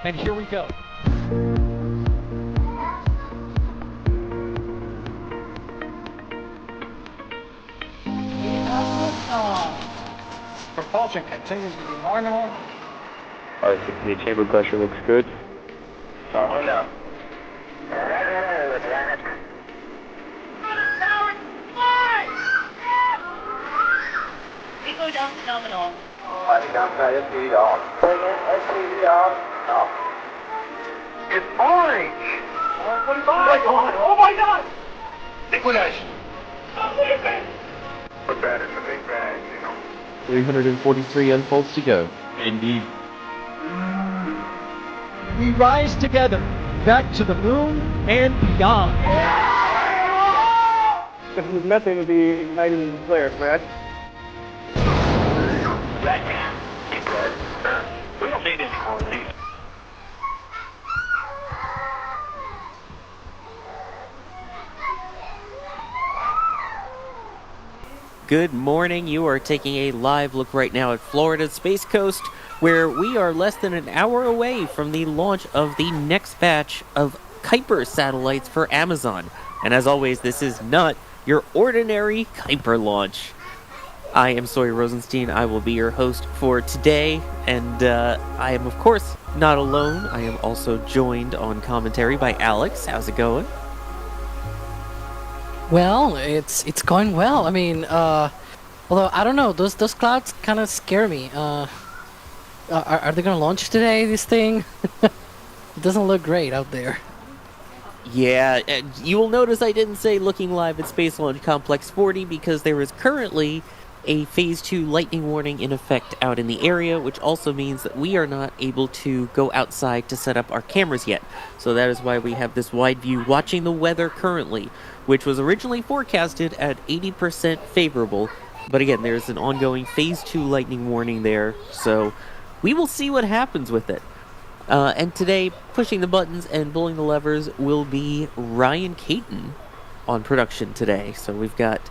And here we go. Propulsion continues to be normal. The chamber pressure looks good. Hold up. We go down to nominal. SPD on. Bring in SPD on. No. It's orange! What is on? Oh my god! Inclination. Put that in the big bag, you know. 343 unfolds to go. Indeed. We rise together, back to the moon and beyond. This is methane to be ignited in the flare, Fred. We don't need any more of these. Good morning. You are taking a live look right now at Florida's Space Coast, where we are less than an hour away from the launch of the next batch of Kuiper satellites for Amazon. And as always, this is not your ordinary Kuiper launch. I am Sawyer Rosenstein. I will be your host for today, and I am, of course, not alone. I am also joined on commentary by Alex. How's it going? Well, it's going well. I mean, although I don't know, those clouds kind of scare me. Are they gonna launch today? This thing, it doesn't look great out there. Yeah, you will notice I didn't say looking live at Space Launch Complex 40 because there is currently a Phase 2 lightning warning in effect out in the area, which also means that we are not able to go outside to set up our cameras yet. So that is why we have this wide view watching the weather currently, which was originally forecasted at 80% favorable. But again, there's an ongoing Phase 2 lightning warning there, so we will see what happens with it. And today, pushing the buttons and pulling the levers will be Ryan Caton on production today. So we've got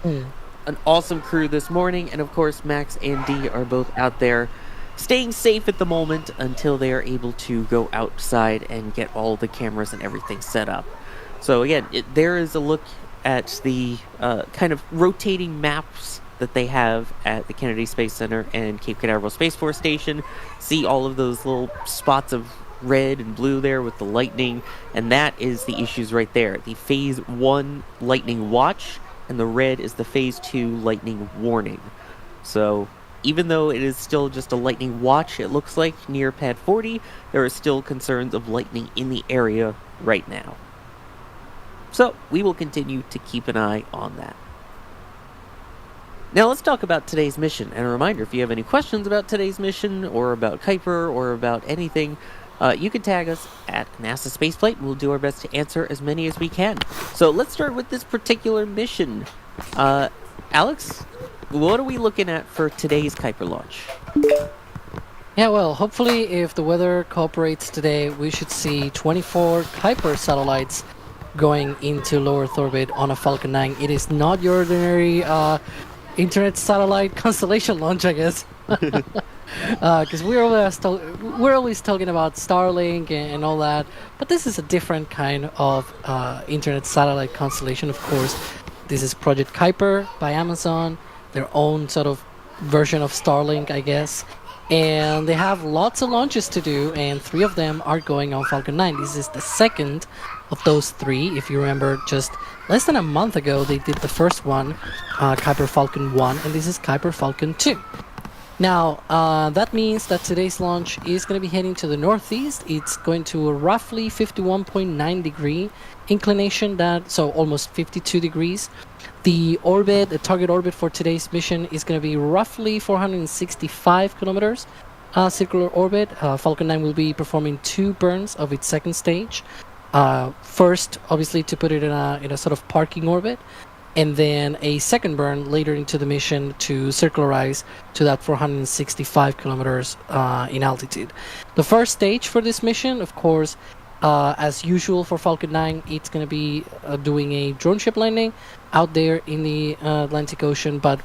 an awesome crew this morning, and of course Max and Dee are both out there staying safe at the moment until they are able to go outside and get all the cameras and everything set up. So again, there is a look at the kind of rotating maps that they have at the Kennedy Space Center and Cape Canaveral Space Force Station. See all of those little spots of red and blue there with the lightning, and that is the issues right there. The Phase 1 lightning watch, and the red is the Phase 2 lightning warning. So even though it is still just a lightning watch, it looks like near Pad 40, there are still concerns of lightning in the area right now. So we will continue to keep an eye on that. Now let's talk about today's mission. And a reminder, if you have any questions about today's mission, or about Kuiper, or about anything, you can tag us at NASA Spaceplate. We'll do our best to answer as many as we can. So let's start with this particular mission. Alex, what are we looking at for today's Kuiper launch? Yeah, well, hopefully if the weather cooperates today, we should see 24 Kuiper satellites going into low Earth orbit on a Falcon 9. It is not your ordinary internet satellite constellation launch, I guess. Because we're always talking about Starlink and all that, but this is a different kind of internet satellite constellation. Of course, this is Project Kuiper by Amazon, their own sort of version of Starlink, I guess, and they have lots of launches to do, and 3 of them are going on Falcon 9. This is the second of those 3. If you remember, just less than a month ago they did the first one, Kuiper Falcon 1, and this is Kuiper Falcon 2. Now, that means that today's launch is going to be heading to the northeast. It's going to a roughly 51.9 degree inclination, so almost 52 degrees. The target orbit for today's mission is going to be roughly 465 kilometers circular orbit. Falcon 9 will be performing 2 burns of its second stage. First, obviously, to put it in a sort of parking orbit, and then a second burn later into the mission to circularize to that 465 kilometers in altitude. The first stage for this mission, of course, as usual for Falcon 9, it's going to be doing a drone ship landing out there in the Atlantic Ocean. But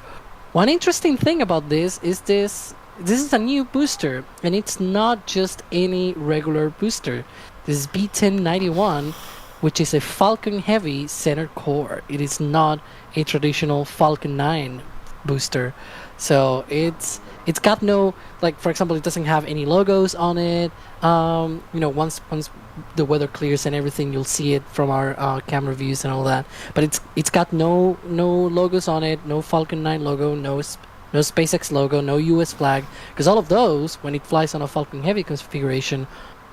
one interesting thing about this is this this is a new booster, and it's not just any regular booster. This is B1091, which is a Falcon Heavy center core. It is not a traditional Falcon 9 booster. So it's got no, like, for example, it doesn't have any logos on it. Once the weather clears and everything, you'll see it from our camera views and all that. But it's got no logos on it, no Falcon 9 logo, no SpaceX logo, no US flag, because all of those, when it flies on a Falcon Heavy configuration,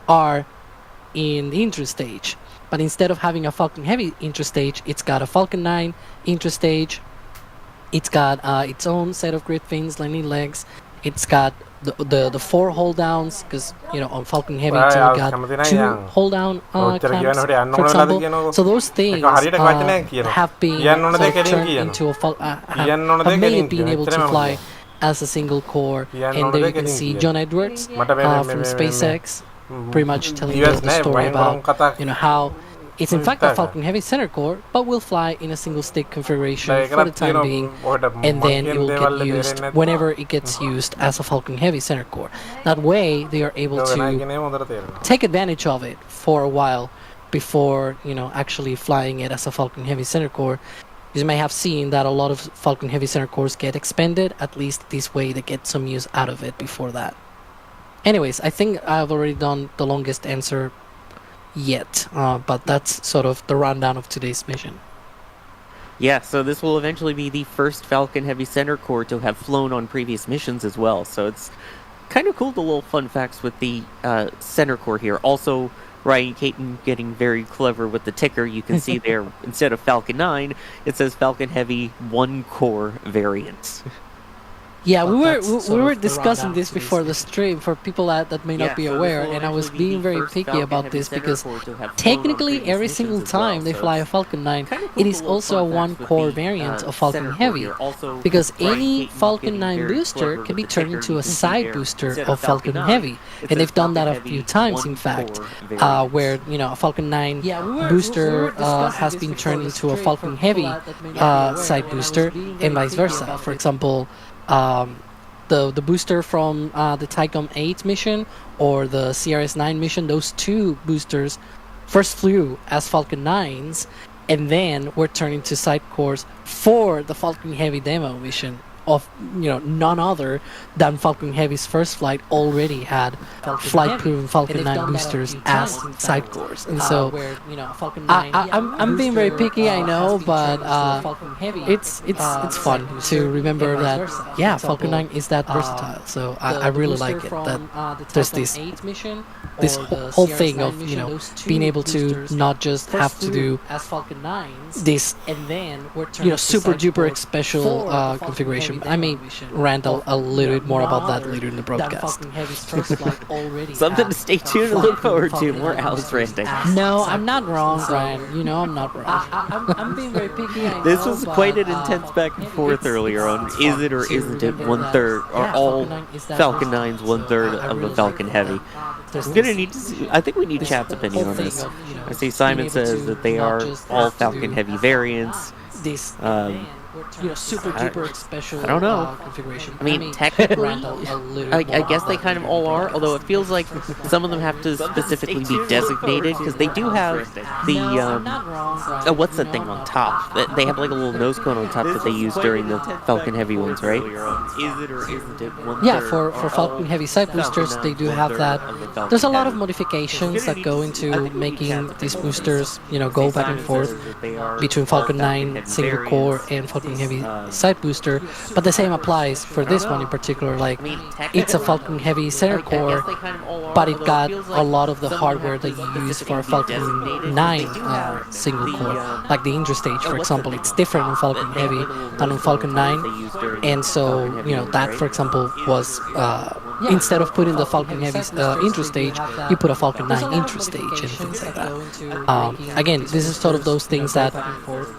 are in the intro stage. But instead of having a Falcon Heavy intro stage, it's got a Falcon 9 intro stage. It's got its own set of grid fins, landing legs. It's got the 4 hold downs, because on Falcon Heavy it's only got 2 hold down clamps, for example. So those things have been sort of turned into have made it being able to fly as a single core. And there you can see John Edwards from SpaceX pretty much telling the story about how it's in fact a Falcon Heavy center core, but will fly in a single stick configuration for the time being, and then it will get used whenever it gets used as a Falcon Heavy center core. That way they are able to take advantage of it for a while before actually flying it as a Falcon Heavy center core. You may have seen that a lot of Falcon Heavy center cores get expended. At least this way they get some use out of it before that. Anyways, I think I've already done the longest answer yet, but that's sort of the rundown of today's mission. Yeah, so this will eventually be the first Falcon Heavy center core to have flown on previous missions as well. So it's kind of cool, the little fun facts with the center core here. Also, Ryan Caton getting very clever with the ticker. You can see there, instead of Falcon 9, it says Falcon Heavy 1 core variant. Yeah, we were discussing this before the stream for people that may not be aware, and I was being very picky about this because technically every single time they fly a Falcon 9, it is also a 1 core variant of Falcon Heavy, because any Falcon 9 booster can be turned into a side booster of Falcon Heavy, and they've done that a few times in fact, where a Falcon 9 booster has been turned into a Falcon Heavy side booster, and vice versa. For example, the booster from the Tycom 8 mission or the CRS-9 mission, those 2 boosters first flew as Falcon 9s and then were turned into side cores for the Falcon Heavy demo mission of none other than Falcon Heavy's first flight already had flight-proven Falcon 9 boosters as side cores. And so I'm being very picky, I know, but it's fun to remember that Falcon 9 is that versatile. So I really like it that there's this whole thing of being able to not just have to do this super duper special configuration. I may rant a little bit more about that later in the broadcast. Something to stay tuned and look forward to. More Alice ranting. No, I'm not wrong, Brian. I'm not wrong. I'm being very picky. This was quite an intense back and forth earlier on is it or isn't it 1/3? Are all Falcon 9s 1/3 of a Falcon Heavy? I'm gonna need to see, I think we need chat's opinion on this. I see Simon says that they are all Falcon Heavy variants. Super duper special. I don't know. Configuration. I mean, technically, I guess they kind of all are. Although it feels like some of them have to specifically be designated because they do have the what's that thing on top? They have like a little nose cone on top that they use during the Falcon Heavy ones, right? Is it or isn't it? Yeah, for Falcon Heavy side boosters, they do have that. There's a lot of modifications that go into making these boosters, go back and forth between Falcon 9 single core and Falcon Heavy side booster, but the same applies for this one in particular. Like, it's a Falcon Heavy center core, but it got a lot of the hardware that you use for a Falcon 9 single core. Like the intro stage, for example, it's different on Falcon Heavy than on Falcon 9, and so that, for example, was instead of putting the Falcon Heavy intrastage, you put a Falcon 9 intrastage and things like that. Again, this is sort of those things that,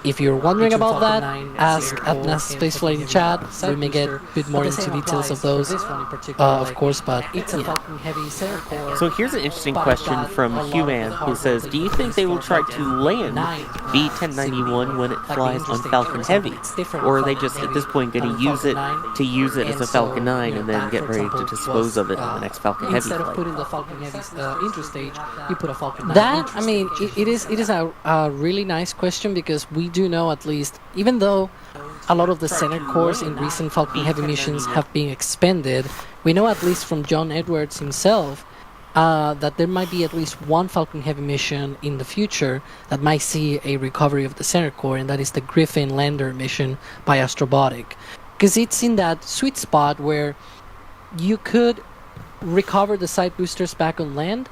if you're wondering about that, ask at NASA Spaceflight in chat. We may get a bit more into details of those, of course, but yeah. So here's an interesting question from Human, who says, do you think they will try to land B-1091 when it flies on Falcon Heavy? Or are they just, at this point, going to use it as a Falcon 9 and then get ready to dispose of it on the next Falcon Heavy Instead flight? of putting the Falcon Heavy intrastage, you put a Falcon 9 that, I mean, it is a really nice question, because we do know, at least, even though a lot of the center cores in recent Falcon Heavy missions have been expended, we know, at least from John Edwards himself, that there might be at least one Falcon Heavy mission in the future that might see a recovery of the center core, and that is the Griffin lander mission by Astrobotic. Because it's in that sweet spot where you could recover the side boosters back on land,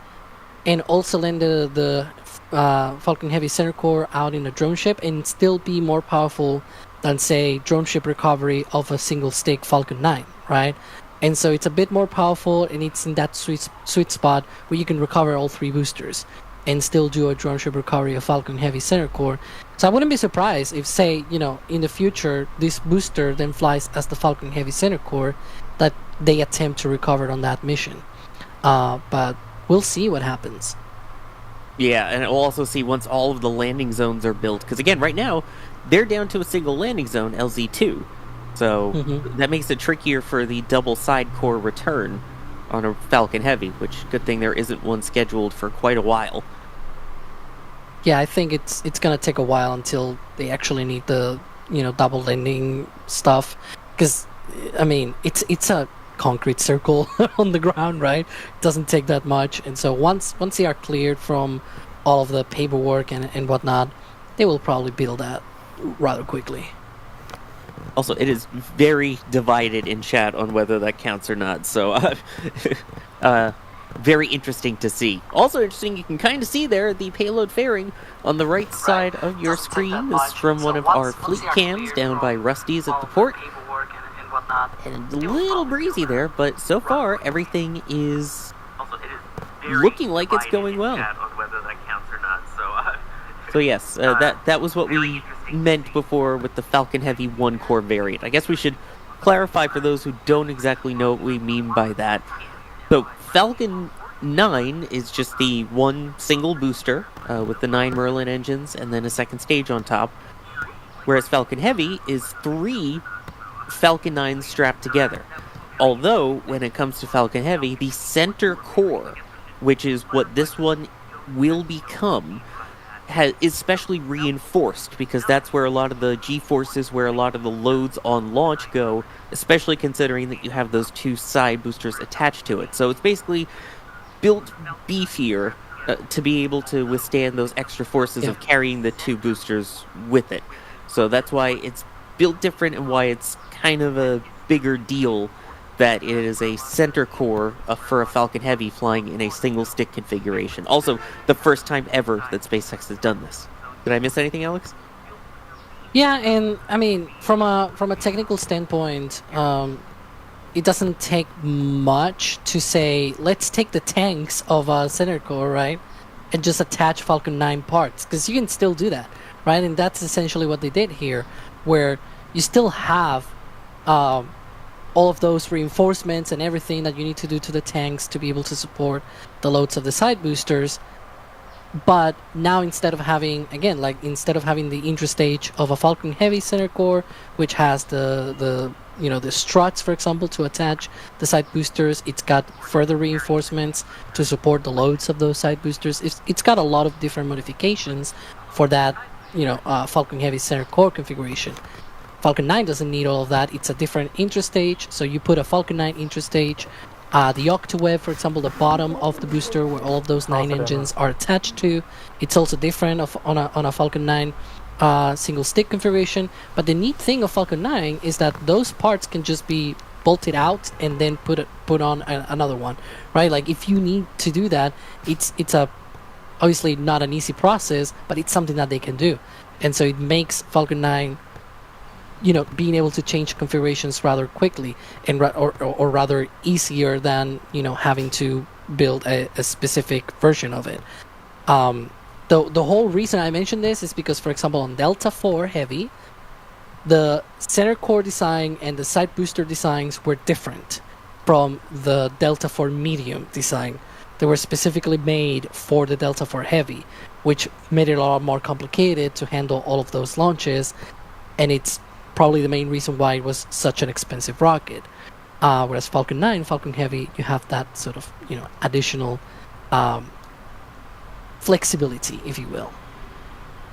and also land the Falcon Heavy center core out in a drone ship, and still be more powerful than, say, drone ship recovery of a single stick Falcon 9, right? And so it's a bit more powerful, and it's in that sweet spot where you can recover all 3 boosters and still do a drone ship recovery of Falcon Heavy center core. So I wouldn't be surprised if, say, in the future, this booster then flies as the Falcon Heavy center core, that they attempt to recover it on that mission. But we'll see what happens. Yeah, and we'll also see once all of the landing zones are built, because again, right now, they're down to a single landing zone, LZ2. So that makes it trickier for the double side core return on a Falcon Heavy, which, good thing there isn't one scheduled for quite a while. Yeah, I think it's gonna take a while until they actually need the double landing stuff, because I mean it's a concrete circle on the ground, right? It doesn't take that much, and so once they are cleared from all of the paperwork and whatnot, they will probably build that rather quickly. Also, it is very divided in chat on whether that counts or not, so very interesting to see. Also interesting, you can kind of see there the payload fairing on the right side of your screen is from one of our fleet cams down by Rusty's at the port. And a little breezy there, but so far everything is looking like it's going well. So yes, that was what we meant before with the Falcon Heavy 1-core variant. I guess we should clarify for those who don't exactly know what we mean by that. So Falcon 9 is just the one single booster with the 9 Merlin engines and then a second stage on top, whereas Falcon Heavy is 3 Falcon 9s strapped together. Although, when it comes to Falcon Heavy, the center core, which is what this one will become, is specially reinforced, because that's where a lot of the G-forces, where a lot of the loads on launch go, especially considering that you have those 2 side boosters attached to it. So it's basically built beefier to be able to withstand those extra forces of carrying the 2 boosters with it. So that's why it's built different, and why it's kind of a bigger deal that it is a center core for a Falcon Heavy flying in a single stick configuration. Also, the first time ever that SpaceX has done this. Did I miss anything, Alex? Yeah, and I mean, from a technical standpoint, it doesn't take much to say, let's take the tanks of a center core, right, and just attach Falcon 9 parts, because you can still do that, right? And that's essentially what they did here, where you still have all of those reinforcements and everything that you need to do to the tanks to be able to support the loads of the side boosters. But now, instead of having the intrastage of a Falcon Heavy center core, which has the struts, for example, to attach the side boosters, it's got further reinforcements to support the loads of those side boosters. It's got a lot of different modifications for that, Falcon Heavy center core configuration. Falcon 9 doesn't need all of that. It's a different intrastage, so you put a Falcon 9 intrastage. The octaweb, for example, the bottom of the booster where all of those 9 engines are attached to, it's also different on a Falcon 9 single stick configuration. But the neat thing of Falcon 9 is that those parts can just be bolted out and then put on another one, right? Like, if you need to do that, it's obviously not an easy process, but it's something that they can do. And so it makes Falcon 9 being able to change configurations rather quickly and or rather easier than having to build a specific version of it. The whole reason I mentioned this is because, for example, on Delta 4 Heavy, the center core design and the side booster designs were different from the Delta 4 Medium design. They were specifically made for the Delta 4 Heavy, which made it a lot more complicated to handle all of those launches, and it's probably the main reason why it was such an expensive rocket. Whereas Falcon 9, Falcon Heavy, you have that sort of additional flexibility, if you will.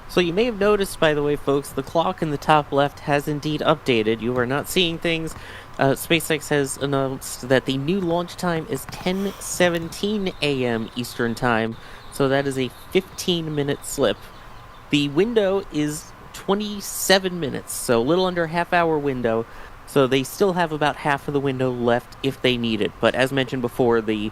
So you may have noticed, by the way, folks, the clock in the top left has indeed updated. You are not seeing things. SpaceX has announced that the new launch time is 10:17 a.m. Eastern Time, so that is a 15-minute slip. The window is 27 minutes, so a little under a half-hour window, so they still have about half of the window left if they need it. But as mentioned before, the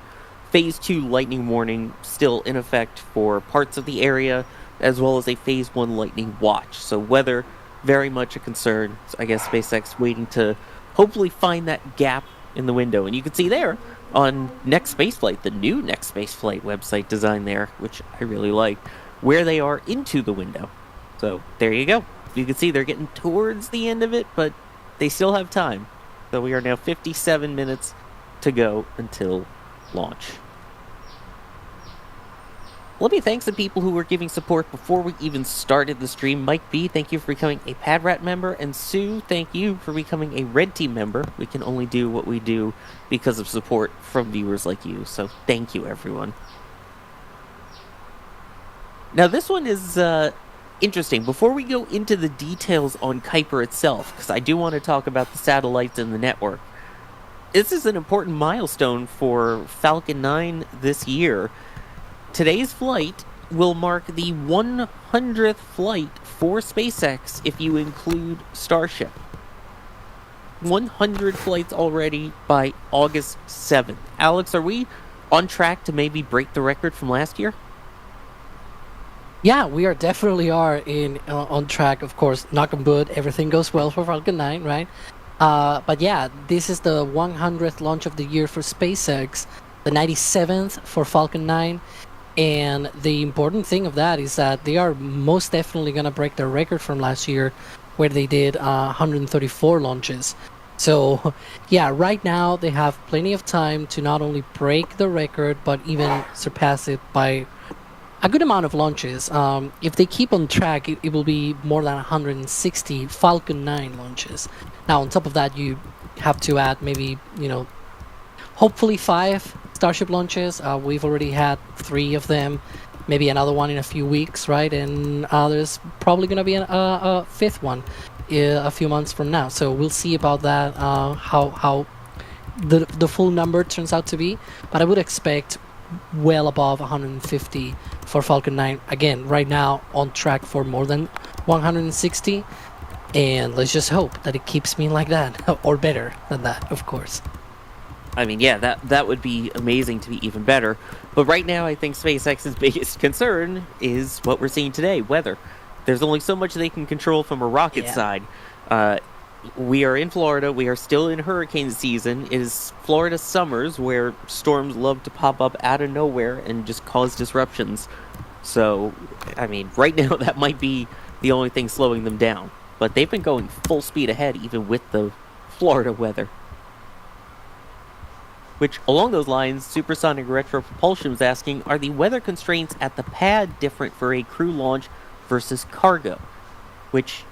Phase 2 lightning warning still in effect for parts of the area, as well as a Phase 1 lightning watch. So weather, very much a concern. So I guess SpaceX waiting to hopefully find that gap in the window. And you can see there on Next Spaceflight, the new Next Spaceflight website design there, which I really like, where they are into the window. So there you go. You can see they're getting towards the end of it, but they still have time. So we are now 57 minutes to go until launch. Let me thank some people who were giving support before we even started the stream. Mike B, thank you for becoming a PadRat member, and Sue, thank you for becoming a Red Team member. We can only do what we do because of support from viewers like you, so thank you, everyone. Now, this one is interesting. Before we go into the details on Kuiper itself, because I do want to talk about the satellites and the network, this is an important milestone for Falcon 9 this year. Today's flight will mark the 100th flight for SpaceX if you include Starship. 100 flights already by August 7th. Alex, are we on track to maybe break the record from last year? Yeah, we are definitely on track. Of course, knock on wood, everything goes well for Falcon 9, right? But yeah, this is the 100th launch of the year for SpaceX, the 97th for Falcon 9. And the important thing of that is that they are most definitely going to break their record from last year, where they did 134 launches. So, yeah, right now they have plenty of time to not only break the record, but even surpass it by a good amount of launches. If they keep on track, it will be more than 160 Falcon 9 launches. Now, on top of that, you have to add maybe, hopefully 5 Starship launches. We've already had 3 of them, maybe another one in a few weeks, right? And there's probably going to be a 5th one a few months from now. So we'll see about that, how the full number turns out to be. But I would expect well above 150 for Falcon 9. Again, right now on track for more than 160. And let's just hope that it keeps me like that, or better than that, of course. I mean, yeah, that would be amazing to be even better. But right now, I think SpaceX's biggest concern is what we're seeing today, weather. There's only so much they can control from a rocket side. We are in Florida. We are still in hurricane season. It is Florida summers where storms love to pop up out of nowhere and just cause disruptions. So, I mean, right now, that might be the only thing slowing them down. But they've been going full speed ahead, even with the Florida weather. Which, along those lines, Supersonic Retro Propulsion was asking, are the weather constraints at the pad different for a crew launch versus cargo? Which,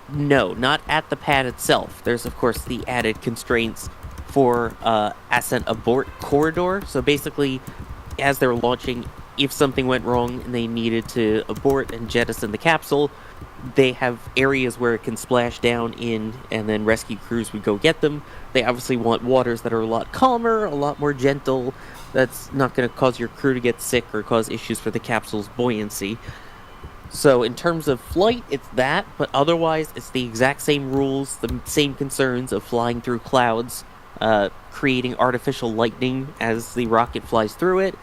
no, not at the pad itself. There's, of course, the added constraints for ascent abort corridor. So basically, as they're launching, if something went wrong and they needed to abort and jettison the capsule, they have areas where it can splash down in, and then rescue crews would go get them. They obviously want waters that are a lot calmer, a lot more gentle. That's not going to cause your crew to get sick or cause issues for the capsule's buoyancy. So in terms of flight, it's that, but otherwise it's the exact same rules, the same concerns of flying through clouds, creating artificial lightning as the rocket flies through it,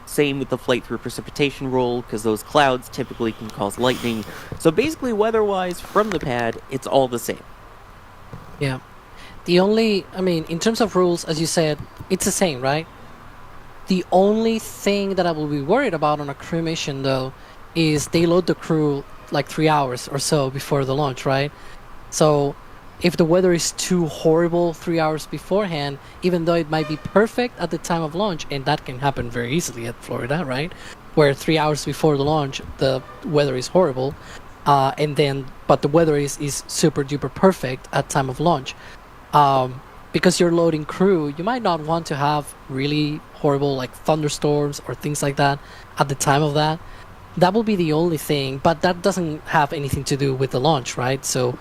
Same with the flight through precipitation roll, because those clouds typically can cause lightning. So basically, weather-wise, from the pad, it's all the same. Yeah. In terms of rules, as you said, it's the same, right? The only thing that I will be worried about on a crew mission, though, is they load the crew like 3 hours or so before the launch, right? So if the weather is too horrible 3 hours beforehand, even though it might be perfect at the time of launch, and that can happen very easily at Florida, right? Where 3 hours before the launch, the weather is horrible, but the weather is super duper perfect at time of launch. Because you're loading crew, you might not want to have really horrible like thunderstorms or things like that at the time of that. That will be the only thing, but that doesn't have anything to do with the launch, right? So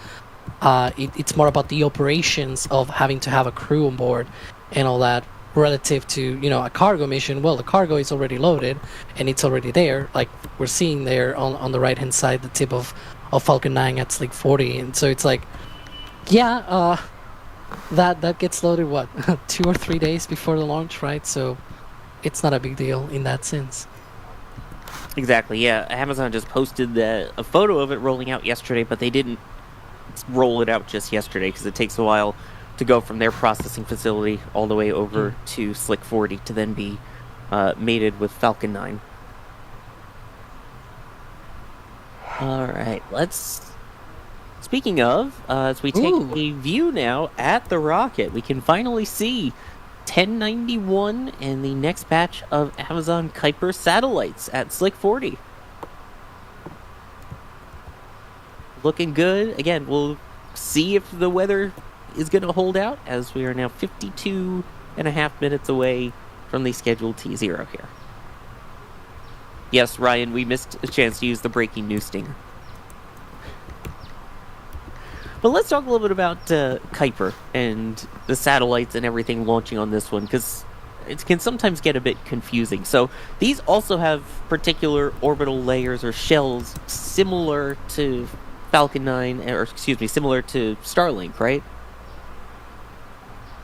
it's more about the operations of having to have a crew on board and all that relative to, a cargo mission. Well, the cargo is already loaded and it's already there. Like we're seeing there on the right-hand side, the tip of Falcon 9 at Slick 40. And so it's like, that gets loaded, 2 or 3 days before the launch, right? So it's not a big deal in that sense. Exactly, yeah. Amazon just posted a photo of it rolling out yesterday, but they didn't roll it out just yesterday because it takes a while to go from their processing facility all the way over to Slick 40 to then be mated with Falcon 9. All right, Speaking of, as we take a view now at the rocket, we can finally see 1091 and the next batch of Amazon Kuiper satellites at Slick 40. Looking good. Again, we'll see if the weather is going to hold out, as we are now 52 and a half minutes away from the scheduled T0 here. Yes, Ryan, we missed a chance to use the breaking news stinger. But let's talk a little bit about Kuiper and the satellites and everything launching on this one, because it can sometimes get a bit confusing. So these also have particular orbital layers or shells similar to Falcon 9, similar to Starlink, right?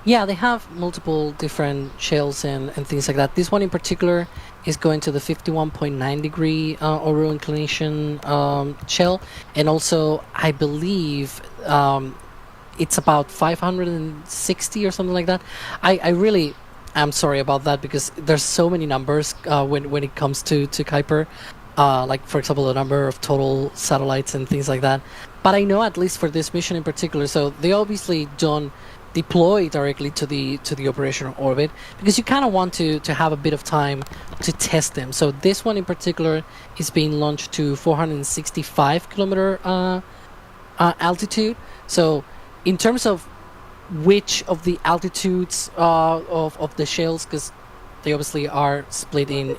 Yeah, they have multiple different shells and things like that. This one in particular is going to the 51.9 degree orbital inclination shell, and also I believe it's about 560 or something like that. I'm sorry about that because there's so many numbers when it comes to Kuiper, like for example the number of total satellites and things like that. But I know at least for this mission in particular, so they obviously don't deploy directly to the operational orbit because you kind of want to have a bit of time to test them. So this one in particular is being launched to 465 kilometer altitude. So in terms of which of the altitudes of the shells, because they obviously are split in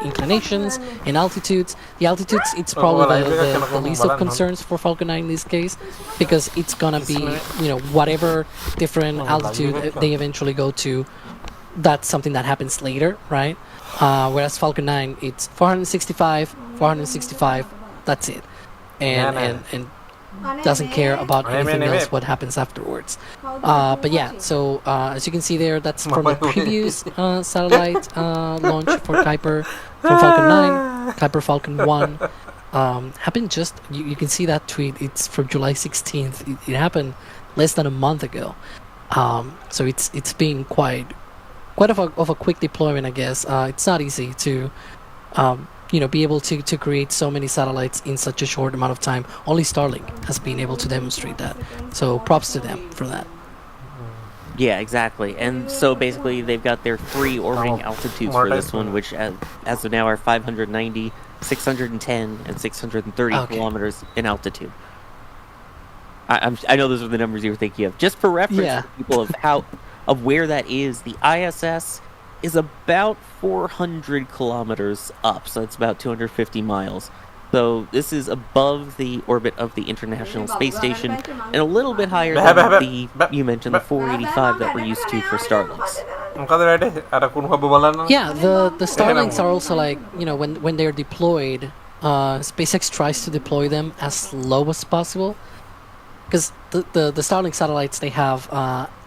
inclinations and altitudes. The altitudes, it's probably the least of concerns for Falcon 9 in this case, because it's gonna be, whatever different altitude they eventually go to, that's something that happens later, right? Whereas Falcon 9, it's 465, that's it. And doesn't care about anything else what happens afterwards. But yeah, so as you can see there, that's from the previous satellite launch for Kuiper from Falcon 9, Kuiper Falcon 1. Happened just, you can see that tweet, it's from July 16th. It happened less than a month ago. So it's been quite of a quick deployment, I guess. It's not easy to be able to create so many satellites in such a short amount of time. Only Starlink has been able to demonstrate that. So props to them for that. Yeah, exactly. And so basically they've got their 3 orbiting altitudes for this one, which as of now are 590, 610, and 630 kilometers in altitude. I know those are the numbers you were thinking of. Just for reference for people of where that is, the ISS is about 400 kilometers up, so it's about 250 miles. So this is above the orbit of the International Space Station and a little bit higher than you mentioned, the 485 that we're used to for Starlinks. Yeah, the Starlinks are also like, when they're deployed, SpaceX tries to deploy them as low as possible. Because the Starlink satellites, they have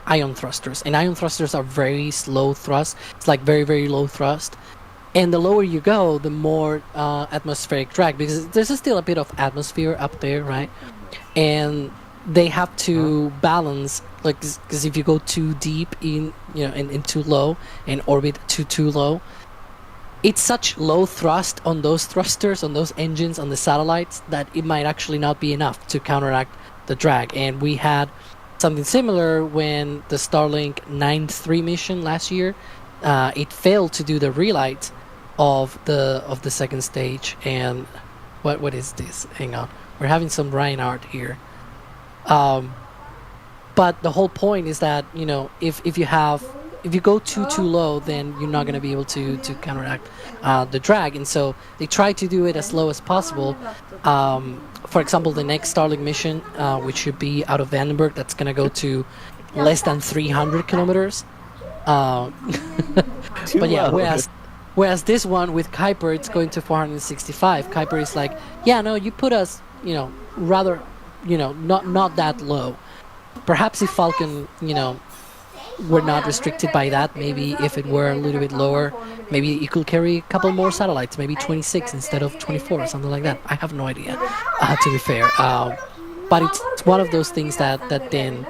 ion thrusters, and ion thrusters are very slow thrust. It's like very, very low thrust, And the lower you go, the more atmospheric drag, because there's still a bit of atmosphere up there, right? And they have to balance, like, because if you go too deep in, and too low, and orbit too low, it's such low thrust on those thrusters, on those engines, on the satellites, that it might actually not be enough to counteract the drag. And we had something similar when the Starlink 9-3 mission last year, it failed to do the relight of the second stage. And what is this? Hang on, we're having some Ryan art here. But the whole point is that, if you go too low, then you're not going to be able to counteract the drag. And so they try to do it as low as possible. For example, the next Starlink mission, which should be out of Vandenberg, that's going to go to less than 300 kilometers. But yeah, whereas this one with Kuiper, it's going to 465. Kuiper is like, yeah, no, you put us, rather, not that low. Perhaps if Falcon, were not restricted by that, maybe if it were a little bit lower, maybe it could carry a couple more satellites, maybe 26 instead of 24 or something like that. I have no idea, to be fair. But it's one of those things that then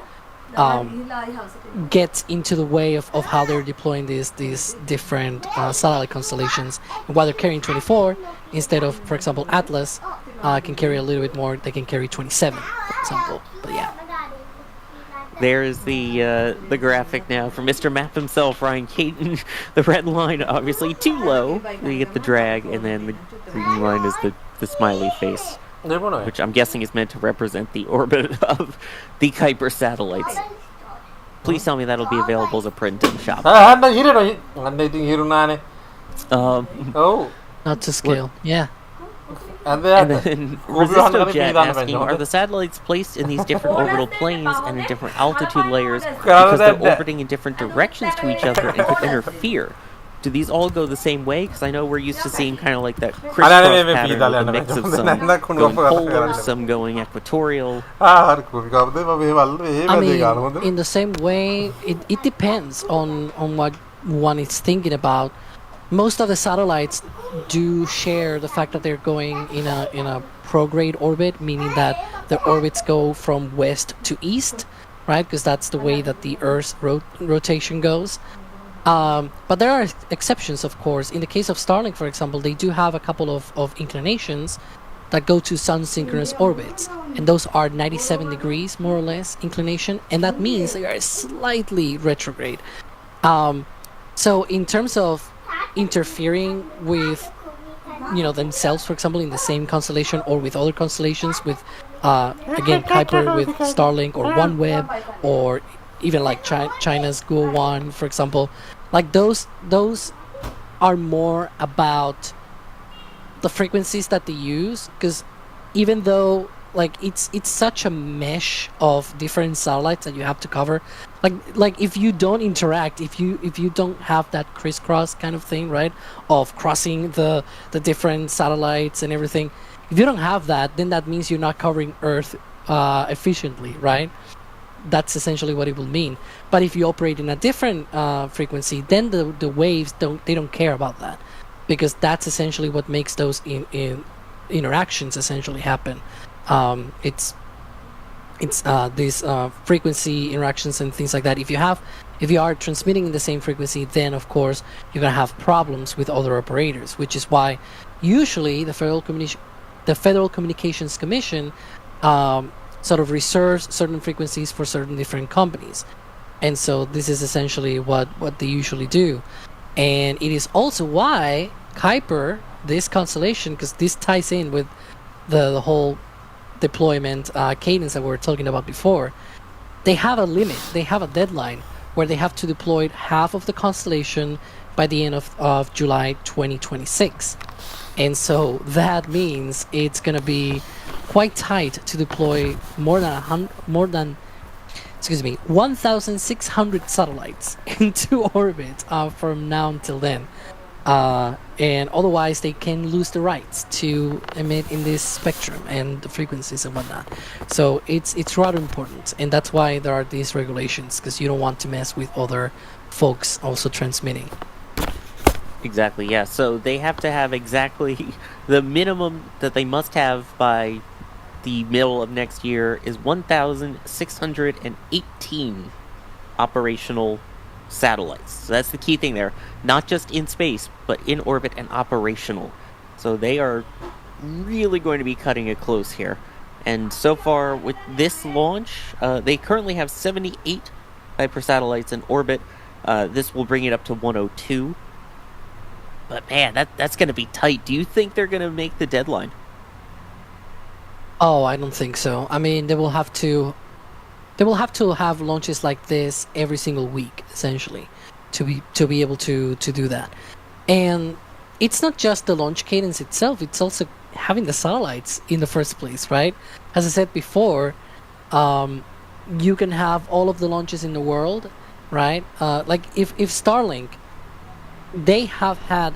gets into the way of how they're deploying these different satellite constellations. And while they're carrying 24, instead of, for example, Atlas can carry a little bit more, they can carry 27, for example. But yeah. There's the graphic now from Mr. Map himself, Ryan Caton. The red line, obviously too low. You get the drag, and then the green line is the smiley face, which I'm guessing is meant to represent the orbit of the Kuiper satellites. Please tell me that'll be available as a print in the shop. Not to scale, yeah. And then Resistojet asking, are the satellites placed in these different orbital planes and in different altitude layers because they're orbiting in different directions to each other and could interfere? Do these all go the same way? Because I know we're used to seeing kind of like that crisscross pattern with a mix of some going polar, some going equatorial. I mean, in the same way, it depends on what one is thinking about. Most of the satellites do share the fact that they're going in a prograde orbit, meaning that the orbits go from west to east, right? Because that's the way that the Earth's rotation goes. But there are exceptions, of course. In the case of Starlink, for example, they do have a couple of inclinations that go to sun-synchronous orbits, and those are 97 degrees, more or less, inclination, and that means they are slightly retrograde. So in terms of interfering with themselves, for example, in the same constellation or with other constellations, with again Kuiper with Starlink or OneWeb, or even like China's Guo1, for example, like those are more about the frequencies that they use, because even though like it's such a mesh of different satellites that you have to cover, like if you don't interact, if you don't have that crisscross kind of thing, right, of crossing the different satellites and everything, if you don't have that, then that means you're not covering Earth efficiently, right? That's essentially what it will mean. But if you operate in a different frequency, then the waves don't care about that, because that's essentially what makes those in interactions essentially happen. It's these frequency interactions and things like that. If you are transmitting in the same frequency, then of course you're gonna have problems with other operators, which is why usually the Federal Communications Commission sort of reserves certain frequencies for certain different companies, and so this is essentially what they usually do. And it is also why Kuiper, this constellation, because this ties in with the whole deployment cadence that we were talking about before, they have a limit, they have a deadline where they have to deploy half of the constellation by the end of July 2026. And so that means it's going to be quite tight to deploy more than 1,600 satellites into orbit from now until then. And otherwise they can lose the rights to emit in this spectrum and the frequencies and whatnot. So it's rather important, and that's why there are these regulations, because you don't want to mess with other folks also transmitting. Exactly, yeah. So they have to have exactly the minimum that they must have by the middle of next year is 1,618 operational satellites. So that's the key thing there. Not just in space, but in orbit and operational. So they are really going to be cutting it close here. And so far with this launch, they currently have 78 Kuiper satellites in orbit. This will bring it up to 102. But man, that's going to be tight. Do you think they're going to make the deadline? Oh, I don't think so. I mean, they will have to have launches like this every single week, essentially, to be able to do that. And it's not just the launch cadence itself; it's also having the satellites in the first place, right? As I said before, you can have all of the launches in the world, right? Like if Starlink, they have had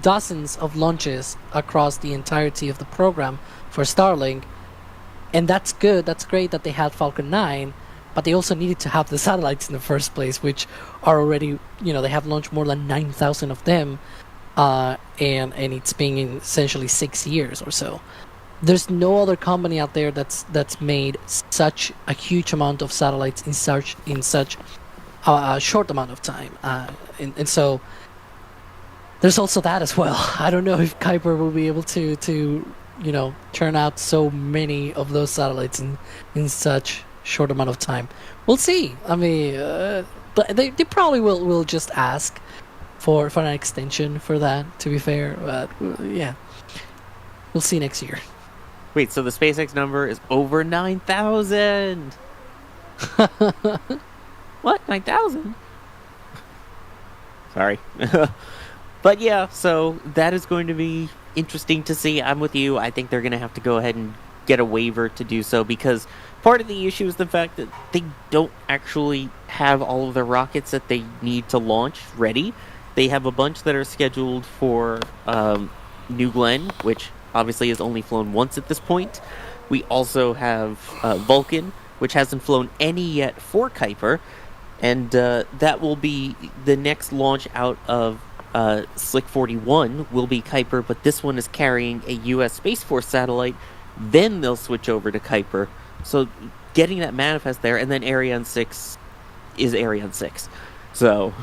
dozens of launches across the entirety of the program for Starlink, and that's good. That's great that they had Falcon 9, but they also needed to have the satellites in the first place, which are already, they have launched more than 9,000 of them, and it's been in essentially 6 years or so. There's no other company out there that's made such a huge amount of satellites in such a short amount of time, and so there's also that as well. I don't know if Kuiper will be able to turn out so many of those satellites in such short amount of time. We'll see. I mean, but they probably will just ask for an extension for that, to be fair. But yeah, we'll see next year. Wait, so the SpaceX number is over 9,000? What? 9,000? Sorry. But yeah, so that is going to be interesting to see. I'm with you. I think they're going to have to go ahead and get a waiver to do so, because part of the issue is the fact that they don't actually have all of the rockets that they need to launch ready. They have a bunch that are scheduled for New Glenn, which obviously has only flown once at this point. We also have Vulcan, which hasn't flown any yet for Kuiper, and that will be the next launch out of Slick 41 will be Kuiper, but this one is carrying a U.S. Space Force satellite. Then they'll switch over to Kuiper. So getting that manifest there, and then Ariane 6 is Ariane 6. So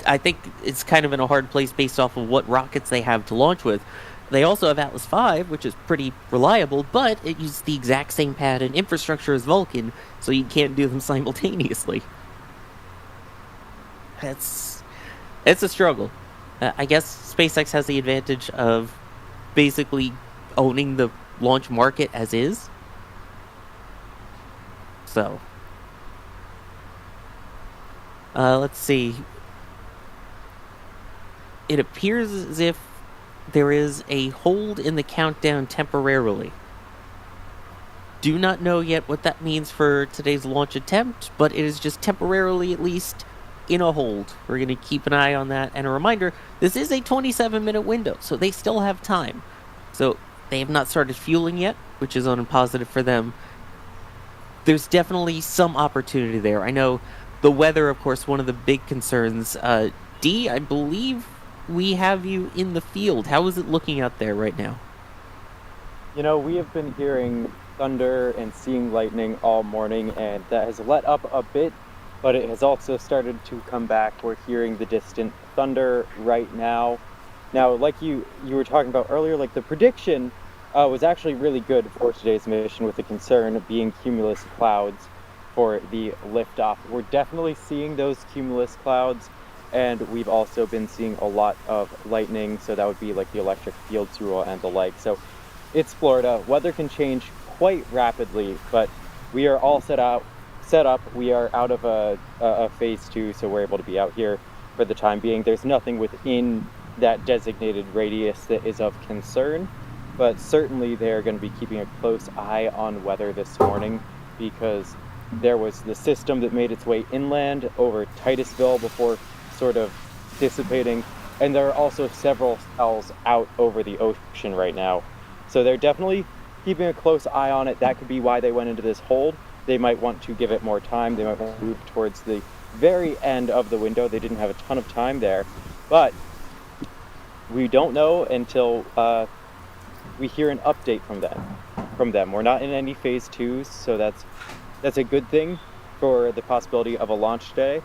I think it's kind of in a hard place based off of what rockets they have to launch with. They also have Atlas V, which is pretty reliable, but it uses the exact same pad and infrastructure as Vulcan, so you can't do them simultaneously. It's a struggle. I guess SpaceX has the advantage of basically owning the launch market as is. So, let's see. It appears as if there is a hold in the countdown temporarily. Do not know yet what that means for today's launch attempt, but it is just temporarily, at least, in a hold. We're going to keep an eye on that. And a reminder, this is a 27-minute window, so they still have time. So they have not started fueling yet, which is on a positive for them. There's definitely some opportunity there. I know the weather, of course, one of the big concerns. Dee, I believe we have you in the field. How is it looking out there right now? We have been hearing thunder and seeing lightning all morning, and that has let up a bit, but it has also started to come back. We're hearing the distant thunder right now. Now, like you were talking about earlier, like the prediction was actually really good for today's mission, with the concern being cumulus clouds for the liftoff. We're definitely seeing those cumulus clouds, and we've also been seeing a lot of lightning, so that would be like the electric fields rule and the like. So it's Florida. Weather can change quite rapidly, but we are all set up. We are out of a phase 2, so we're able to be out here for the time being. There's nothing within that designated radius that is of concern, but certainly they're going to be keeping a close eye on weather this morning, because there was the system that made its way inland over Titusville before sort of dissipating, and there are also several cells out over the ocean right now. So they're definitely keeping a close eye on it. That could be why they went into this hold. They might want to give it more time. They might want to move towards the very end of the window. They didn't have a ton of time there. But we don't know until we hear an update from them. We're not in any phase 2s, so that's a good thing for the possibility of a launch day.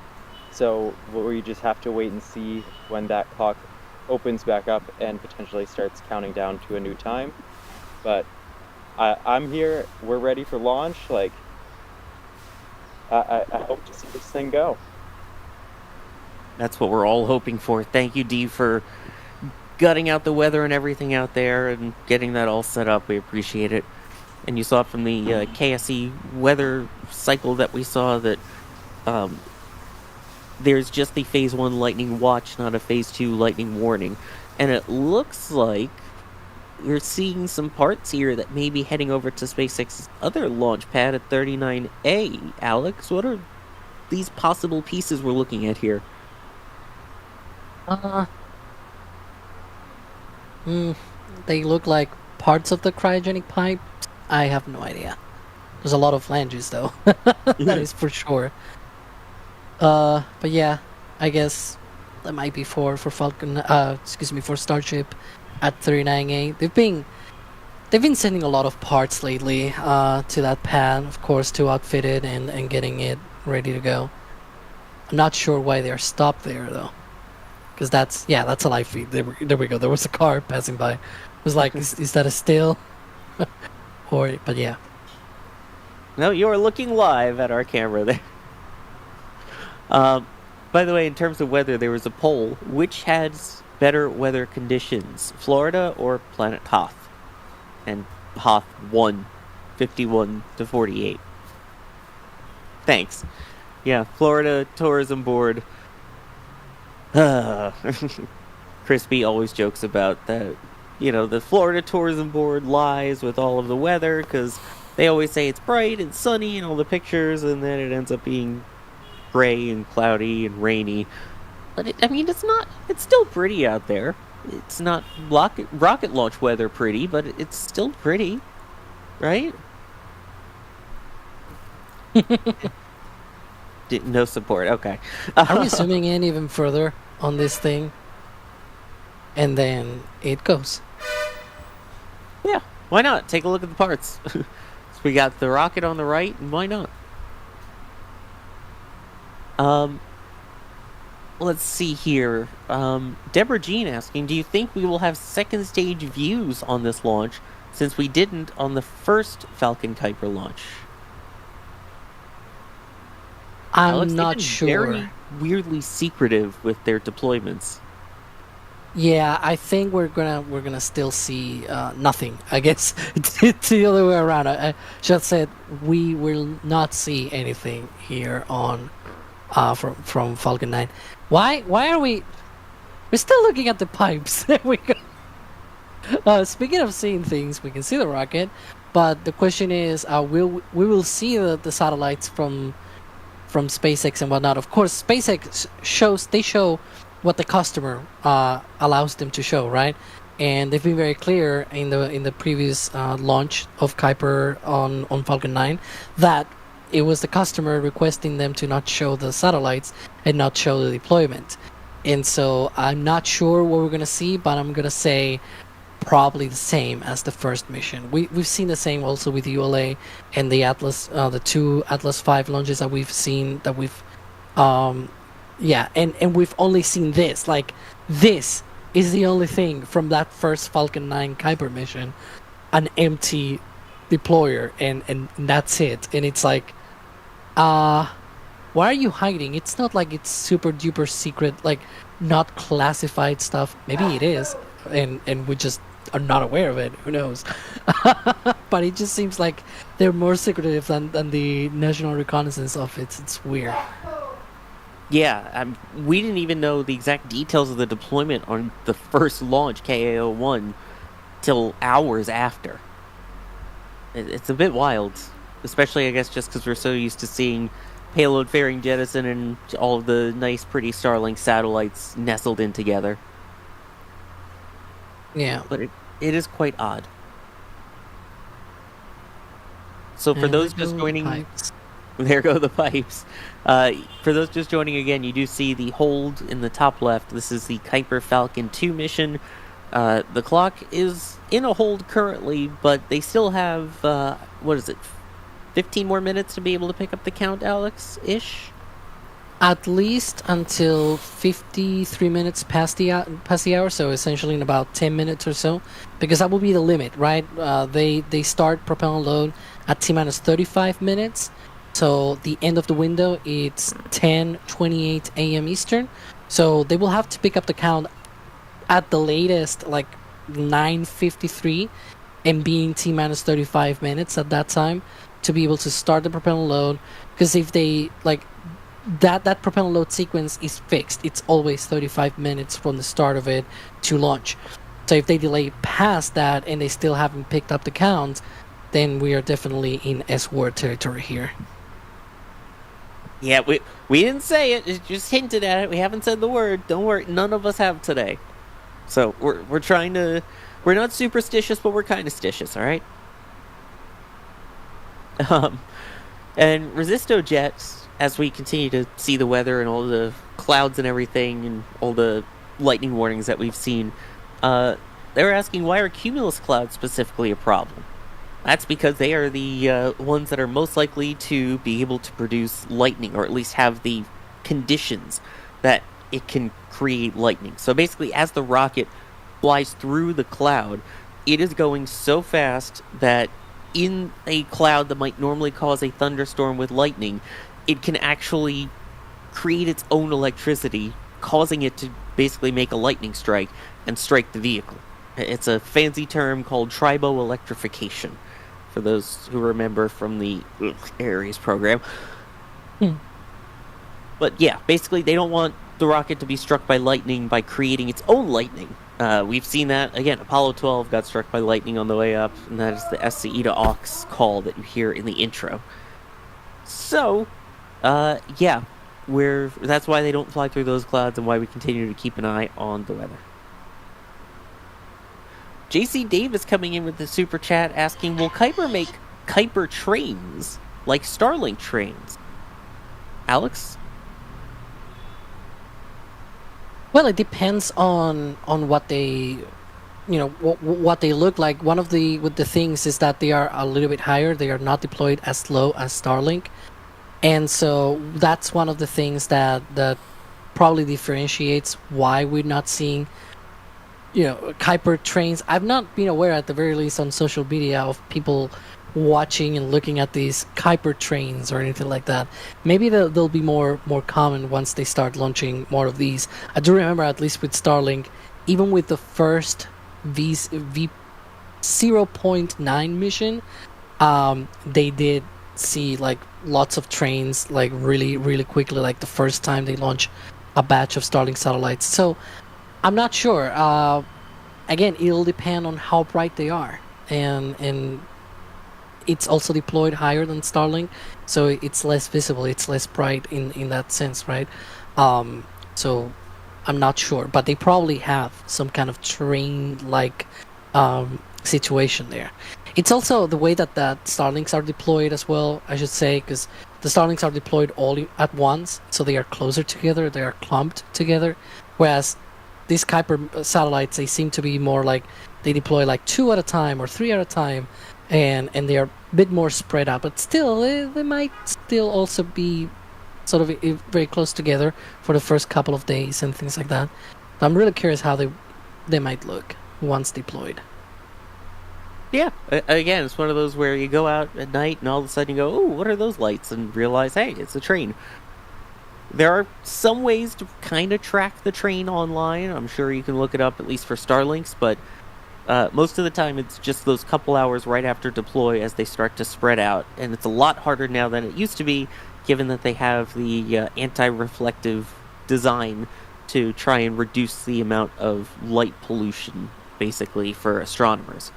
So we just have to wait and see when that clock opens back up and potentially starts counting down to a new time. But I'm here. We're ready for launch. Like, I hope to see this thing go. That's what we're all hoping for. Thank you, Dee, for gutting out the weather and everything out there and getting that all set up. We appreciate it. And you saw from the KSE weather cycle that we saw that there's just the Phase 1 lightning watch, not a Phase 2 lightning warning. And it looks like we're seeing some parts here that may be heading over to SpaceX's other launch pad at 39A. Alex, what are these possible pieces we're looking at here? They look like parts of the cryogenic pipe. I have no idea. There's a lot of flanges, though. That is for sure. But yeah, I guess that might be for Falcon. For Starship at 39A. They've been sending a lot of parts lately to that pad, of course, to outfit it and getting it ready to go. I'm not sure why they're stopped there though. Because that's a live feed. There we go. There was a car passing by. It was like, is that a still? But yeah. No, you're looking live at our camera there. By the way, in terms of weather, there was a poll. Which has better weather conditions, Florida or Planet Hoth? And Hoth won 51 to 48. Thanks. Yeah, Florida Tourism Board. Crispy always jokes about that, the Florida Tourism Board lies with all of the weather because they always say it's bright and sunny and all the pictures, and then it ends up being gray and cloudy and rainy. But it's still pretty out there. It's not rocket launch weather pretty, but it's still pretty, right? No support, okay. Are we zooming in even further on this thing? And then it goes. Yeah, why not? Take a look at the parts. So we got the rocket on the right, and why not? Let's see here. Deborah Jean asking, do you think we will have second stage views on this launch since we didn't on the first Falcon Kuiper launch? I'm not sure. Very weirdly secretive with their deployments. Yeah, I think we're gonna still see nothing. I guess it's the other way around. I just said we will not see anything here on from Falcon 9. Why are we? We're still looking at the pipes. There we go. Speaking of seeing things, we can see the rocket, but the question is, we will see the satellites from SpaceX and whatnot. Of course, SpaceX show what the customer allows them to show, right? And they've been very clear in the previous launch of Kuiper on Falcon 9 that it was the customer requesting them to not show the satellites and not show the deployment. And so I'm not sure what we're gonna see, but I'm gonna say probably the same as the first mission. We've seen the same also with ULA and the Atlas, the two Atlas V launches that we've seen, and we've only seen this. Like, this is the only thing from that first Falcon 9 Kuiper mission, an empty deployer, and that's it. And it's like, why are you hiding? It's not like it's super duper secret, like not classified stuff. Maybe it is, and we just are not aware of it. Who knows? But it just seems like they're more secretive than the National Reconnaissance Office. It's weird. Yeah, we didn't even know the exact details of the deployment on the first launch, KA-01, till hours after. It's a bit wild, especially, I guess, just because we're so used to seeing payload fairing jettison and all of the nice, pretty Starlink satellites nestled in together. Yeah. But it is quite odd. So for those just joining... there go the pipes. For those just joining again, you do see the hold in the top left. This is the Kuiper Falcon 2 mission. The clock is in a hold currently, but they still have, 15 more minutes to be able to pick up the count, Alex-ish? At least until 53 minutes past the hour, so essentially in about 10 minutes or so, because that will be the limit, right? They start propellant load at T-minus 35 minutes, so the end of the window, it's 10:28 a.m. Eastern, so they will have to pick up the count at the latest, like 9:53, and being T-minus 35 minutes at that time to be able to start the propellant load, because if they, that propellant load sequence is fixed. It's always 35 minutes from the start of it to launch. So if they delay past that and they still haven't picked up the count, then we are definitely in S-word territory here. Yeah, we didn't say it. It just hinted at it. We haven't said the word. Don't worry, none of us have today. So we're trying to. We're not superstitious, but we're kind of stitious. All right. And Resisto jets. As we continue to see the weather and all the clouds and everything and all the lightning warnings that we've seen, they're asking, why are cumulus clouds specifically a problem? That's because they are the ones that are most likely to be able to produce lightning, or at least have the conditions that it can create lightning. So basically, as the rocket flies through the cloud, it is going so fast that in a cloud that might normally cause a thunderstorm with lightning, it can actually create its own electricity, causing it to basically make a lightning strike and strike the vehicle. It's a fancy term called triboelectrification, for those who remember from the Ares program. But yeah, basically they don't want the rocket to be struck by lightning by creating its own lightning. We've seen that, again, Apollo 12 got struck by lightning on the way up, and that is the SCE to aux call that you hear in the intro. So, yeah, that's why they don't fly through those clouds and why we continue to keep an eye on the weather. JC Davis coming in with the super chat asking, will Kuiper make Kuiper trains like Starlink trains? Alex? Well, it depends on what they, what they look like. One of the things is that they are a little bit higher. They are not deployed as low as Starlink. And so that's one of the things that probably differentiates why we're not seeing, Kuiper trains. I've not been aware, at the very least on social media, of people watching and looking at these Kuiper trains or anything like that. Maybe they'll be more common once they start launching more of these. I do remember, at least with Starlink, even with the first V 0.9 mission, they did see lots of trains really, really quickly, the first time they launch a batch of Starlink satellites. So I'm not sure. Again, it'll depend on how bright they are, and it's also deployed higher than Starlink, so it's less visible, it's less bright in that sense, right? So I'm not sure, but they probably have some kind of train-like situation there. It's also the way that Starlinks are deployed as well, I should say, because the Starlinks are deployed all at once, so they are closer together, they are clumped together, whereas these Kuiper satellites, they seem to be more they deploy 2 at a time or 3 at a time, and they are a bit more spread out, but still, they might still also be sort of very close together for the first couple of days and things like that. So I'm really curious how they might look once deployed. Yeah, again, it's one of those where you go out at night and all of a sudden you go, oh, what are those lights? And realize, hey, it's a train. There are some ways to kind of track the train online. I'm sure you can look it up, at least for Starlinks, but most of the time it's just those couple hours right after deploy as they start to spread out. And it's a lot harder now than it used to be, given that they have the anti-reflective design to try and reduce the amount of light pollution, basically, for astronomers.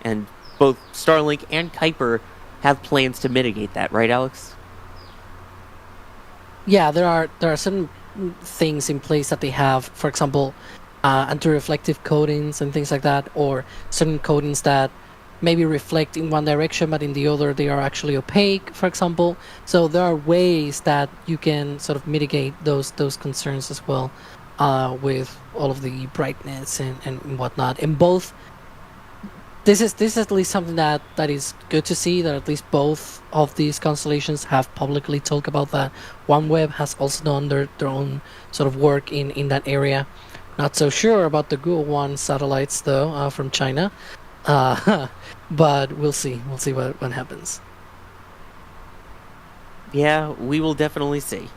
And both Starlink and Kuiper have plans to mitigate that, right, Alex? Yeah, there are certain things in place that they have. For example, anti-reflective coatings and things like that, or certain coatings that maybe reflect in one direction, but in the other they are actually opaque, for example. So there are ways that you can sort of mitigate those concerns as well, with all of the brightness and whatnot. And both, this is at least something that is good to see, that at least both of these constellations have publicly talked about that. OneWeb has also done their own sort of work in that area. Not so sure about the Google One satellites though, from China. But we'll see. We'll see what happens. Yeah, we will definitely see.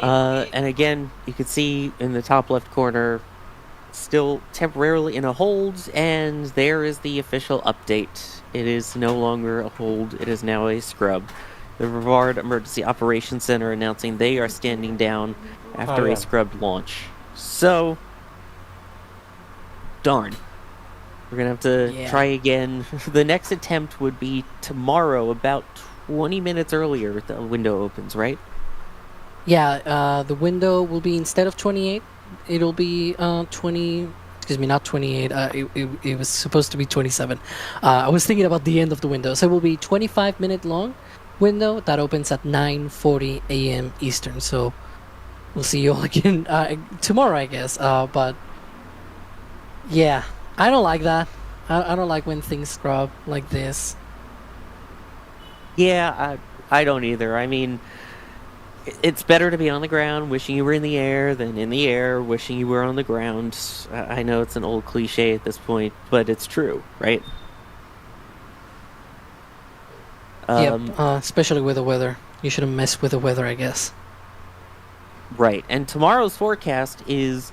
And again, you can see in the top left corner, still temporarily in a hold, and there is the official update. It is no longer a hold, it is now a scrub. The Brevard Emergency Operations Center announcing they are standing down after a scrubbed launch. So, darn. We're going to have to try again. The next attempt would be tomorrow, about 20 minutes earlier the window opens, right? Yeah, the window will be, instead of 28, it'll be 20... Excuse me, not 28. It was supposed to be 27. I was thinking about the end of the window. So it will be 25-minute long window that opens at 9:40 a.m. Eastern. So we'll see you all again tomorrow, I guess. But yeah, I don't like that. I don't like when things scrub like this. Yeah, I don't either. I mean, it's better to be on the ground wishing you were in the air than in the air wishing you were on the ground. I know it's an old cliche at this point, but it's true, right? Especially with the weather. You shouldn't mess with the weather, I guess. Right, and tomorrow's forecast is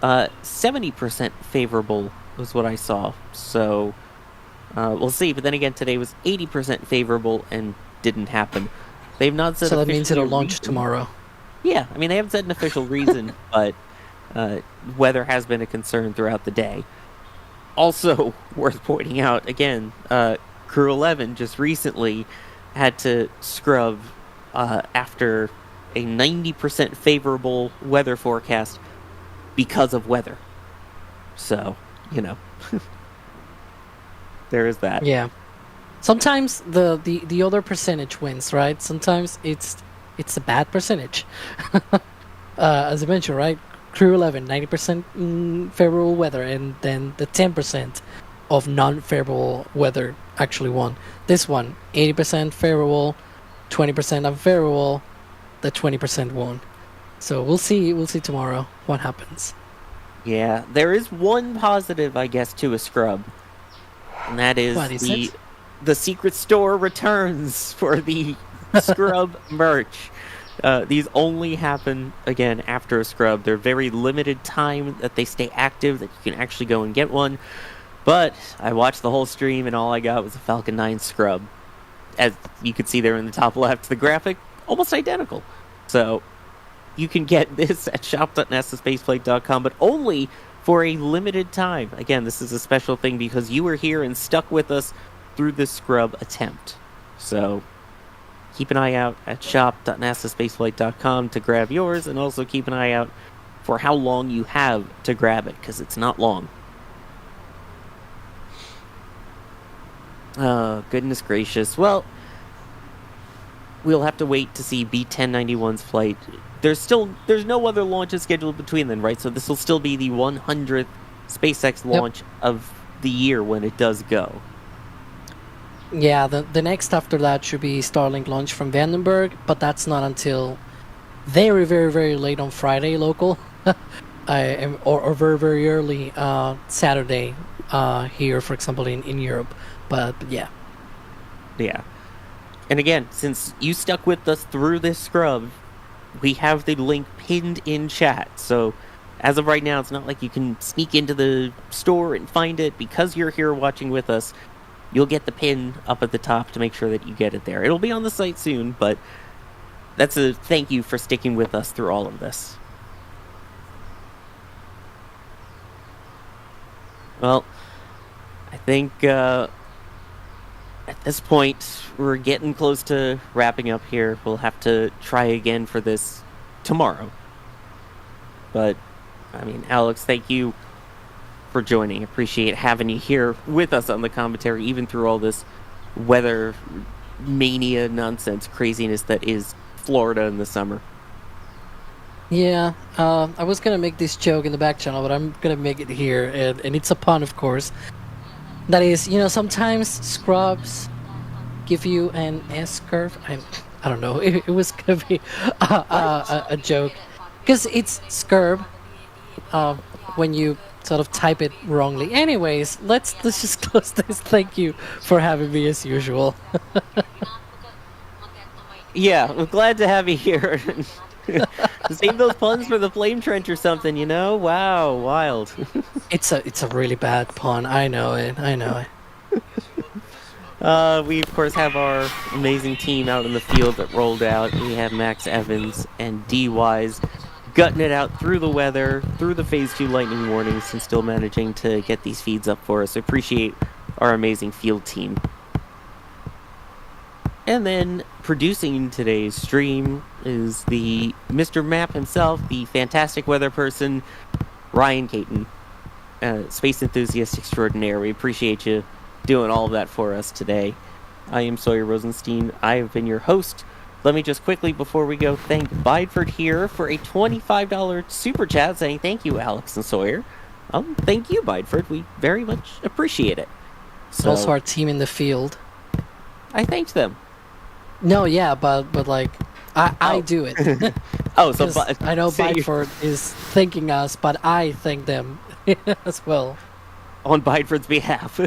70% favorable, was what I saw. So, we'll see. But then again, today was 80% favorable and didn't happen. They've not said. So that means it'll launch tomorrow. Yeah, I mean, they haven't said an official reason, but weather has been a concern throughout the day. Also, worth pointing out, again, Crew 11 just recently had to scrub after a 90% favorable weather forecast because of weather. So, you know, there is that. Yeah. Sometimes the other percentage wins, right? Sometimes it's a bad percentage. As I mentioned, right? Crew 11, 90% favorable weather, and then the 10% of non-favorable weather actually won. This one, 80% favorable, 20% unfavorable, the 20% won. So we'll see tomorrow what happens. Yeah, there is one positive, I guess, to a scrub. And that is the secret store returns for the scrub merch. These only happen, again, after a scrub. They're very limited time that they stay active, that you can actually go and get one. But I watched the whole stream, and all I got was a Falcon 9 scrub. As you can see there in the top left, the graphic, almost identical. So you can get this at shop.nasaspaceplate.com, but only for a limited time. Again, this is a special thing because you were here and stuck with us through this scrub attempt. So keep an eye out at shop.nasaspaceflight.com to grab yours, and also keep an eye out for how long you have to grab it, because it's not long. Oh, goodness gracious. Well, we'll have to wait to see B-1091's flight. There's no other launches scheduled between them, right? So this will still be the 100th SpaceX launch of the year when it does go. Yeah, the next after that should be Starlink launch from Vandenberg, but that's not until very, very, very late on Friday local, or very, very early Saturday here, for example, in Europe. But yeah. Yeah. And again, since you stuck with us through this scrub, we have the link pinned in chat. So as of right now, it's not like you can sneak into the store and find it. Because you're here watching with us, you'll get the pin up at the top to make sure that you get it there. It'll be on the site soon, but that's a thank you for sticking with us through all of this. Well, I think at this point, we're getting close to wrapping up here. We'll have to try again for this tomorrow. But, I mean, Alex, thank you for joining. Appreciate having you here with us on the commentary, even through all this weather mania nonsense craziness that is Florida in the summer. Yeah, I was gonna make this joke in the back channel, but I'm gonna make it here, and it's a pun, of course. That is, sometimes scrubs give you an S-curve. I don't know. It was gonna be a joke, because it's scurb when you sort of type it wrongly. Anyways, let's just close this. Thank you for having me as usual. Yeah, I'm glad to have you here. Save those puns for the flame trench or something, Wow, wild. It's a really bad pun. I know it. We of course have our amazing team out in the field that rolled out. We have Max Evans and D-Wise gutting it out through the weather, through the Phase 2 lightning warnings, and still managing to get these feeds up for us. I appreciate our amazing field team. And then producing today's stream is the Mr. Map himself, the fantastic weather person, Ryan Caton, space enthusiast extraordinaire. We appreciate you doing all of that for us today. I am Sawyer Rosenstein. I have been your host. Let me just quickly, before we go, thank Bideford here for a $25 super chat saying thank you, Alex and Sawyer. Thank you, Bideford. We very much appreciate it. So, also our team in the field. I thanked them. No, yeah, but like, I do it. Oh, so I know Bideford is thanking us, but I thank them as well. On Bideford's behalf.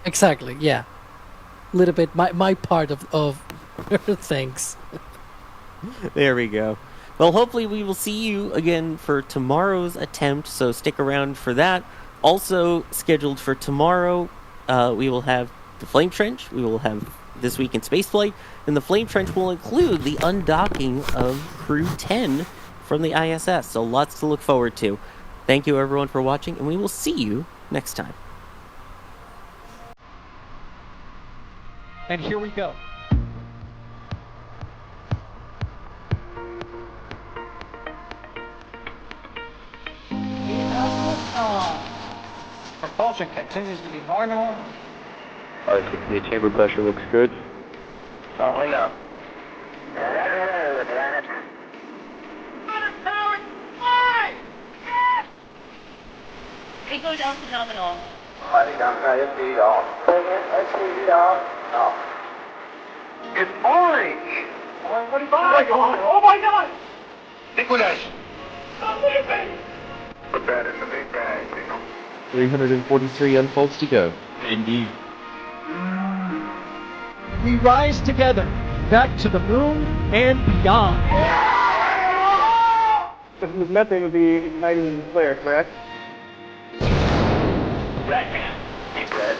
Exactly, yeah. A little bit, my part of thanks. There we go. Well, hopefully we will see you again for tomorrow's attempt, so stick around for that. Also scheduled for tomorrow, we will have the Flame Trench, we will have This Week in Spaceflight, and the Flame Trench will include the undocking of Crew 10 from the ISS, so lots to look forward to. Thank you everyone for watching, and we will see you next time. And here we go. Propulsion continues to be normal. The chamber pressure looks good. Going up. It goes down to nominal. Mighty down ISD off. SPD off. It's orange! Oh my god! Oh my god! Liquidation. Put that in the big bag, 343 unfolds to go. Indeed. We rise together, back to the moon and beyond. This methane would be igniting the flare, correct? Right, man. Keep that.